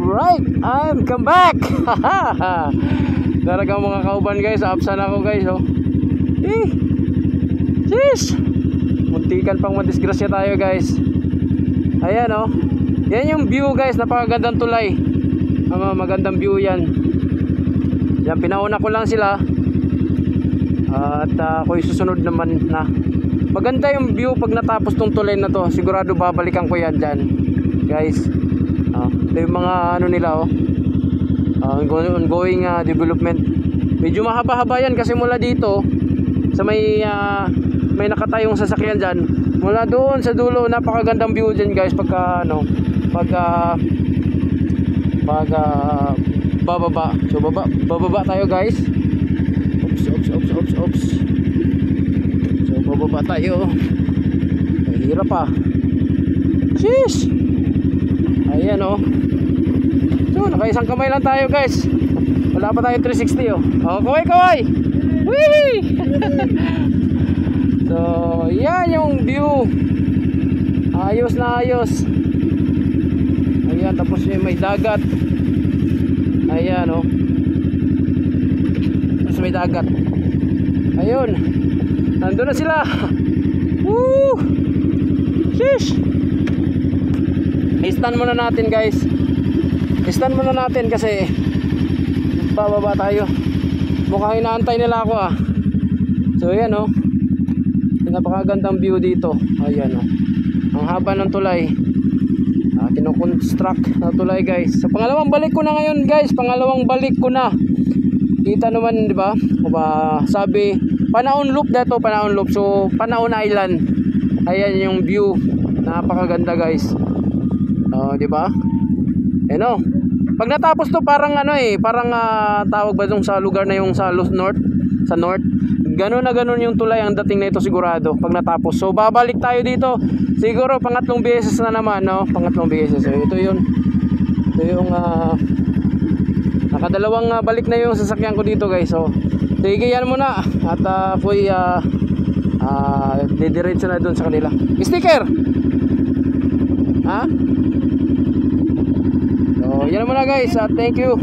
Alright, I'm come back. Talagang mga kauban guys, absan ako guys, oh. Jeez. Muntikan pang madisgrasya tayo guys. Ayan, oh. Yan yung view guys, napakagandang tulay. Magandang view yan. Yan, pinauna ko lang sila. At ako'y susunod naman na. Maganda yung view pag natapos tong tulay na to. Sigurado babalikan ko yan dyan guys. Ito yung mga ano nila, oh. Ongoing development. Medyo mahaba-haba yan kasi mula dito sa may nakatayong sasakyan dyan, mula doon sa dulo, napakagandang view dyan guys pagka bababa. So bababa tayo guys. Oops. So bababa tayo. Mahirap pa. Jeez. Ayan, oh. So nakaisang kamay lang tayo guys. Wala pa tayo 360, oh. Kaway. Whee! So yan yung view. Ayos na ayos. Ayan, tapos may dagat. Ayan, oh. Tapos may dagat. Ayun. Nandun na sila. Woo! Sheesh! I-stand muna natin guys. I-stand muna natin kasi bababa tayo. Mukhang inaantay nila ako, ah. So ayan, oh. Napakagandang view dito. Ayan, oh. Ang haba ng tulay. Kino-construct na tulay guys. So pangalawang balik ko na ngayon guys. Pangalawang balik ko na. Kita naman, di ba? Sabi, Panaon Loop dito, Panaon Loop. So Panaon Island. Ayan yung view. Napakaganda guys. Di ba? Ano? Pag natapos to parang parang tawag ba dong sa lugar na yung sa north, Ganon na ganon yung tulay ang dating na ito sigurado pag natapos. So babalik tayo dito. Siguro pangatlong beses na naman, no? Pangatlong beses. So ito yung nakadalawang balik na yung sasakyan ko dito guys. So sige yan muna at ako'y didiretso na dun sa kanila. Sticker! Ha? So yan muna guys. Thank you.